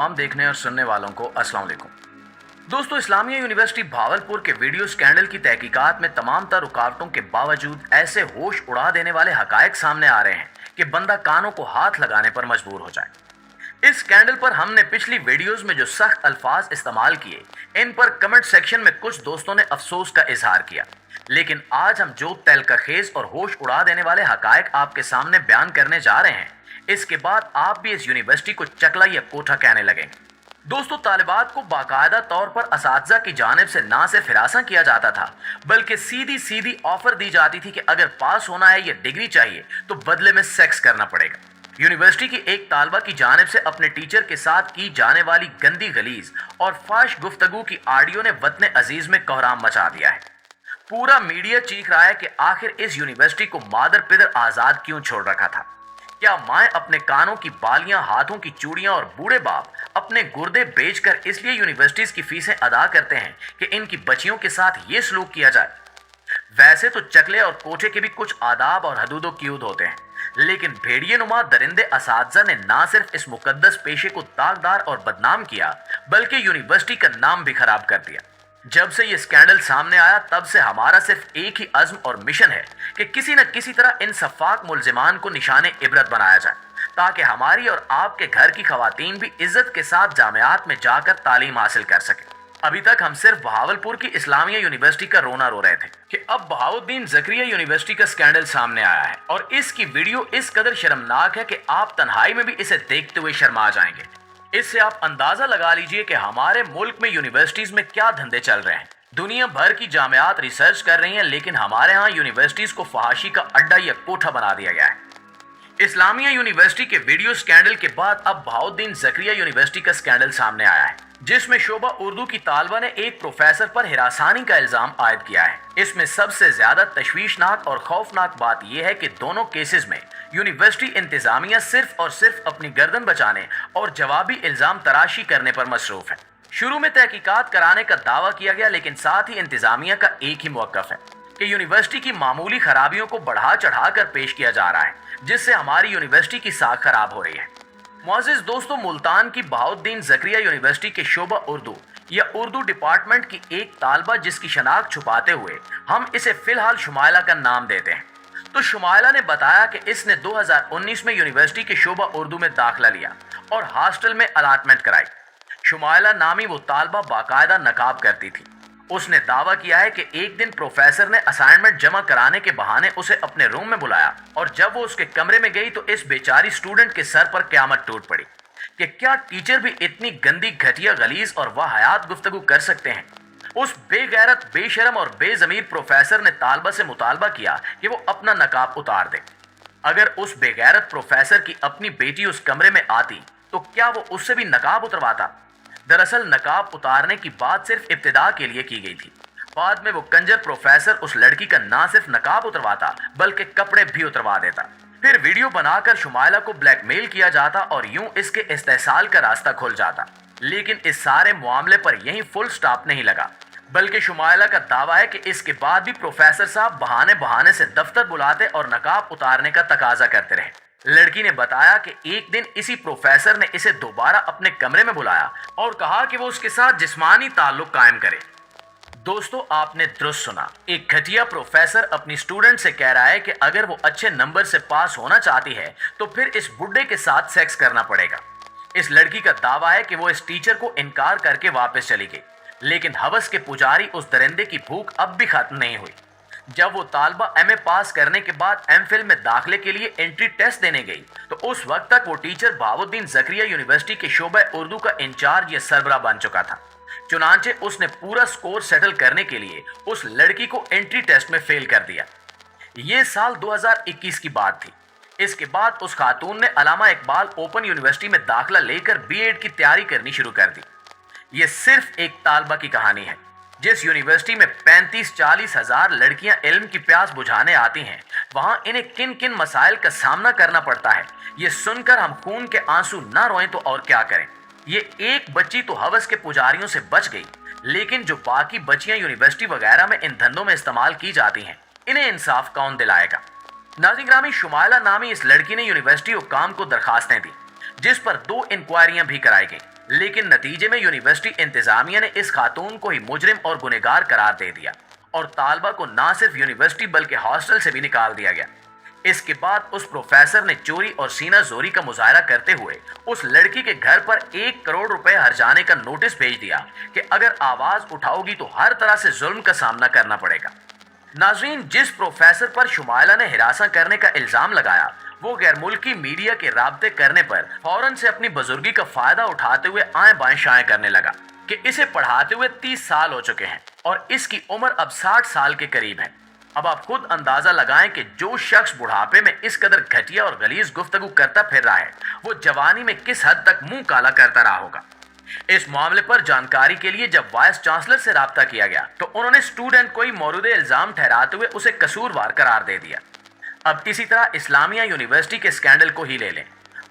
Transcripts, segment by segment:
हम देखने और सुनने वालों को अस्सलाम वालेकुम। दोस्तों, इस्लामिया यूनिवर्सिटी भावलपुर के वीडियो स्कैंडल की तहकीकात में तमाम तर रुकावटों के बावजूद ऐसे होश उड़ा देने वाले हकायक सामने आ रहे हैं कि बंदा कानों को हाथ लगाने पर मजबूर हो जाए। इस स्कैंडल पर हमने पिछली वीडियोस में जो सख्त अल्फाज इस्तेमाल किए, इन पर कमेंट सेक्शन में कुछ दोस्तों ने अफसोस का इजहार किया, लेकिन आज हम जो तहलकाखेज और होश उड़ा देने वाले हकायक आपके सामने बयान करने जा रहे हैं, इसके बाद आप भी इस यूनिवर्सिटी को चकला या कोठा कहने लगेंगे। दोस्तों, तालिबात को बाकायदा तौर पर असातिज़ा की जानिब से ना सिर्फ हिरासा किया जाता था, बल्कि सीधी सीधी ऑफर दी जाती थी कि अगर पास होना है या डिग्री चाहिए तो बदले में सेक्स करना पड़ेगा। यूनिवर्सिटी की एक तालबा की जानिब से अपने टीचर के साथ की जाने वाली गंदी गलीज और फाश गुफ्तगू की ऑडियो ने वतन अजीज में कोहराम मचा दिया है। पूरा मीडिया चीख रहा है कि आखिर इस यूनिवर्सिटी को मादर पिदर आजाद क्यों छोड़ रखा था। क्या माए अपने कानों की बालियां, हाथों की चूड़ियां और बूढ़े बाप अपने गुर्दे बेचकर इसलिए यूनिवर्सिटीज की फीसें अदा करते हैं कि इनकी बच्चियों के साथ ये सलूक किया जाए? वैसे तो चकले और कोठे के भी कुछ आदाब और हदूदो क़यूद होते हैं, लेकिन भेड़िए नुमा दरिंदे असातिज़ा ने ना सिर्फ इस मुकद्दस पेशे को दागदार और बदनाम किया, बल्कि यूनिवर्सिटी का नाम भी खराब कर दिया। जब से ये स्कैंडल सामने आया, तब से हमारा सिर्फ एक ही अज़्म और मिशन है कि किसी न किसी तरह इन सफाक मुल्जिमान को निशाने इबरत बनाया जाए, ताकि हमारी और आपके घर की खवातीन भी इज्जत के साथ जामियात में जाकर तालीम हासिल कर सके। अभी तक हम सिर्फ बहावलपुर की इस्लामिया यूनिवर्सिटी का रोना रो रहे थे कि अब बहाउद्दीन ज़करिया यूनिवर्सिटी का स्कैंडल सामने आया है और इसकी वीडियो इस कदर शर्मनाक है कि आप तन्हाई में भी इसे देखते हुए शर्मा जाएंगे। इससे आप अंदाजा लगा लीजिए कि हमारे मुल्क में यूनिवर्सिटीज में क्या धंधे चल रहे हैं। दुनिया भर की जामियात रिसर्च कर रही हैं, लेकिन हमारे यहाँ यूनिवर्सिटीज को फहाशी का अड्डा या कोठा बना दिया गया है। इस्लामिया यूनिवर्सिटी के वीडियो स्कैंडल के बाद अब बहाउद्दीन ज़करिया यूनिवर्सिटी का स्कैंडल सामने आया है, जिसमें शोबा उर्दू की तालबा ने एक प्रोफेसर पर हिरासानी का इल्जाम आयद किया है। इसमें सबसे ज्यादा तशवीशनाक और खौफनाक बात यह है कि दोनों केसेस में यूनिवर्सिटी इंतजामिया सिर्फ और सिर्फ अपनी गर्दन बचाने और जवाबी इल्जाम तराशी करने पर मसरूफ है। शुरू में तहकीकात कराने का दावा किया गया, लेकिन साथ ही इंतजामिया का एक ही मौक़िफ़ है कि यूनिवर्सिटी की मामूली खराबियों को बढ़ा चढ़ा कर पेश किया जा रहा है, जिससे हमारी यूनिवर्सिटी की साख खराब हो रही है। मुअज़्ज़िज़ दोस्तों, मुल्तान की बहाउद्दीन ज़करिया यूनिवर्सिटी के शोबा उर्दू या उर्दू डिपार्टमेंट की एक तालबा, जिसकी शनाख्त छुपाते हुए हम इसे फिलहाल शुमाइला का नाम देते हैं, तो शुमाइला ने बताया कि इसने 2019 में यूनिवर्सिटी के शोबा उर्दू में दाखिला लिया और हॉस्टल में अलाटमेंट कराई। शुमाइला नामी वो तालबा बाकायदा नकाब करती थी। उसने दावा किया है कि एक दिन प्रोफेसर ने असाइनमेंट जमा कराने के बहाने उसे अपने रूम में बुलाया और जब वो उसके कमरे में गई तो इस बेचारी स्टूडेंट के सर पर क़यामत टूट पड़ी कि क्या टीचर भी इतनी गंदी, घटिया, गलीज और वाहियात गुफ्तगू कर सकते हैं। उस बेगैरत, बेशरम और बेज़मीर प्रोफेसर ने तालबा से मुतालबा किया कि वो अपना नकाब उतार दे। अगर उस बेगैरत प्रोफेसर की अपनी बेटी उस कमरे में आती तो क्या वो उससे भी नकाब उतरवाता? दरअसल नकाब उतारने की बात सिर्फ इब्तिदा के लिए की गई थी। बाद में वो कंजर प्रोफेसर उस लड़की का ना सिर्फ नकाब उतरवाता बल्कि कपड़े भी उतरवा देता। फिर वीडियो बनाकर शुमाइला को ब्लैकमेल किया जाता और यूं इसके इस्तेहसाल का रास्ता खुल जाता। लेकिन इस सारे मामले पर यहीं फुल स्टॉप नहीं लगा, बल्कि शुमाइला का दावा है कि इसके बाद भी प्रोफेसर साहब बहाने बहाने से दफ्तर बुलाते और नकाब उतारने का तकाजा करते रहे। लड़की ने बताया कि एक दिन इसी प्रोफेसर ने इसे दोबारा अपने कमरे में बुलाया और कहा कि वो उसके साथ जिस्मानी ताल्लुक कायम करे। दोस्तों, आपने दुरुस्त सुना, एक घटिया प्रोफेसर अपनी स्टूडेंट से कह रहा है कि अगर वो अच्छे नंबर से पास होना चाहती है तो फिर इस बुड्ढे के साथ सेक्स करना पड़ेगा। इस लड़की का दावा है कि वो इस टीचर को इनकार करके वापस चली गई, लेकिन हवस के पुजारी उस दरिंदे की भूख अब भी खत्म नहीं हुई। जब वो तालबा एमए पास करने के बाद एमफिल में दाखिले के लिए एंट्री टेस्ट देने गई तो उस वक्त तक वो टीचर बहाउद्दीन ज़करिया यूनिवर्सिटी के शोबा उर्दू का इंचार्ज या सरबरा बन चुका था। चुनांचे उसने पूरा स्कोर सेटल करने के लिए उस लड़की को एंट्री टेस्ट में फेल कर दिया। ये साल 2021 की बात थी। इसके बाद उस खातून ने अलामा इकबाल ओपन यूनिवर्सिटी में दाखिला लेकर बीएड की तैयारी करनी शुरू कर दी। ये सिर्फ एक तालबा की कहानी है। जिस यूनिवर्सिटी में 35-40 हजार लड़कियां इल्म की प्यास बुझाने आती हैं, वहां इन्हें किन किन मसाइल का सामना करना पड़ता है, ये सुनकर हम खून के आंसू ना रोएं तो और क्या करें। ये एक बच्ची तो हवस के पुजारियों से बच गई, लेकिन जो बाकी बच्चियां यूनिवर्सिटी वगैरह में इन धंधों में इस्तेमाल की जाती हैं, इन्हें इंसाफ कौन दिलाएगा। नाज़रीन ग्रामी, शुमाइला नामी इस लड़की ने यूनिवर्सिटी हुक्काम को दरखास्तें दी, जिस पर 2 इंक्वायरियां भी कराई गई, لیکن نتیجے میں یونیورسٹی انتظامیہ نے اس خاتون کو ہی مجرم اور گنہگار قرار دے دیا اور طالبہ کو نہ صرف یونیورسٹی بلکہ ہاسٹل سے بھی نکال دیا گیا۔ اس کے بعد اس پروفیسر نے چوری اور سینہ زوری کا مظاہرہ کرتے ہوئے اس لڑکی کے گھر پر 1 کروڑ روپے ہرجانے کا نوٹس بھیج دیا کہ اگر آواز اٹھاؤ گی تو ہر طرح سے ظلم کا سامنا کرنا پڑے گا۔ ناظرین، جس پروفیسر پر شمائلہ نے ہراساں کرنے کا الزام لگایا وہ غیر ملکی میڈیا کے رابطے کرنے پر فوراً سے اپنی بزرگی کا فائدہ اٹھاتے ہوئے آئیں بائیں شائیں کرنے لگا کہ اسے پڑھاتے ہوئے 30 سال ہو چکے ہیں اور اس کی عمر اب 60 سال کے قریب ہے۔ اب آپ خود اندازہ لگائیں کہ جو شخص بڑھاپے میں اس قدر گھٹیا اور غلیظ گفتگو کرتا پھر رہا ہے وہ جوانی میں کس حد تک منہ کالا کرتا رہا ہوگا۔ اس معاملے پر جانکاری کے لیے جب وائس چانسلر سے رابطہ کیا گیا تو انہوں نے سٹوڈنٹ کو ہی مورد الزام ٹھہراتے ہوئے اسے قصوروار قرار دے دیا۔ اب اسی طرح اسلامیہ یونیورسٹی کے اسکینڈل کو ہی لے لیں۔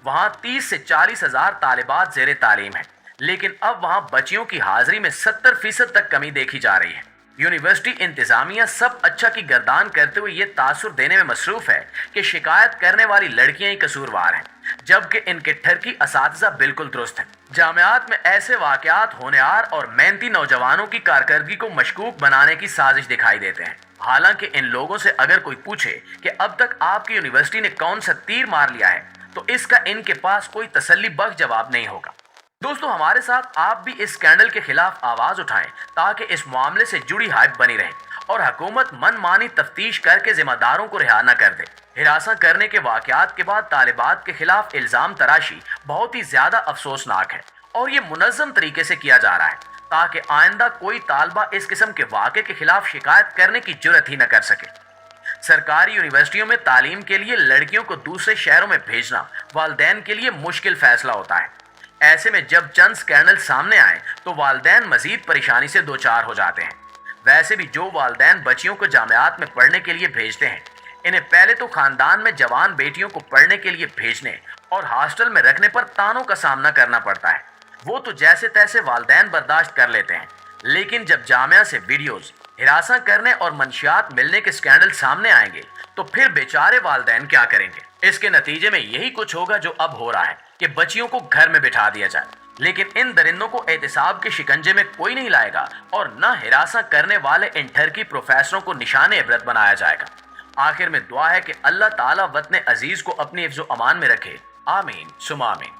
وہاں 30 سے 40 ہزار طالبات زیر تعلیم ہیں، لیکن اب وہاں بچیوں کی حاضری میں 70% تک کمی دیکھی جا رہی ہے۔ یونیورسٹی انتظامیہ سب اچھا کی گردان کرتے ہوئے یہ تاثر دینے میں مصروف ہے کہ شکایت کرنے والی لڑکیاں ہی قصوروار ہیں، جبکہ ان کے ٹھرکی اساتذہ بالکل درست ہیں۔ جامعات میں ایسے واقعات ہونہار اور محنتی نوجوانوں کی کارکردگی کو مشکوک بنانے کی سازش دکھائی دیتے ہیں۔ حالانکہ ان لوگوں سے اگر کوئی پوچھے کہ اب تک آپ کی یونیورسٹی نے کون سا تیر مار لیا ہے تو اس کا ان کے پاس کوئی تسلی بخش جواب نہیں ہوگا۔ دوستو، ہمارے ساتھ آپ بھی اس اسکینڈل کے خلاف آواز اٹھائیں تاکہ اس معاملے سے جڑی ہائپ بنی رہے اور حکومت من مانی تفتیش کر کے ذمہ داروں کو رہا نہ کر دے۔ ہراساں کرنے کے واقعات کے بعد طالبات کے خلاف الزام تراشی بہت ہی زیادہ افسوسناک ہے اور یہ منظم طریقے سے کیا جا رہا ہے تاکہ آئندہ کوئی طالبہ اس قسم کے واقعے کے خلاف شکایت کرنے کی جرات ہی نہ کر سکے۔ سرکاری یونیورسٹیوں میں تعلیم کے لیے لڑکیوں کو دوسرے شہروں میں بھیجنا والدین کے لیے مشکل فیصلہ ہوتا ہے۔ ایسے میں جب چند اسکینڈل سامنے آئیں تو والدین مزید پریشانی سے دوچار ہو جاتے ہیں۔ ویسے بھی جو والدین بچیوں کو جامعات میں پڑھنے کے لیے بھیجتے ہیں انہیں پہلے تو خاندان میں جوان بیٹیوں کو پڑھنے کے لیے بھیجنے اور ہاسٹل میں رکھنے پر تانوں کا سامنا کرنا پڑتا ہے۔ وہ تو جیسے تیسے والدین برداشت کر لیتے ہیں، لیکن جب جامعہ سے ویڈیوز ہراساں کرنے اور منشیات ملنے کے اسکینڈل سامنے آئیں گے تو پھر بیچارے والدین کیا کریں گے؟ اس کے نتیجے میں یہی کچھ ہوگا جو اب ہو رہا ہے کہ بچیوں کو گھر میں بٹھا دیا جائے، لیکن ان درندوں کو احتساب کے شکنجے میں کوئی نہیں لائے گا اور نہ ہراساں کرنے والے ان ٹھرکی پروفیسروں کو نشان عبرت بنایا جائے گا۔ آخر میں دعا ہے کہ اللہ تعالیٰ وطن عزیز کو اپنی حفظ و امان میں رکھے۔ آمین ثم آمین۔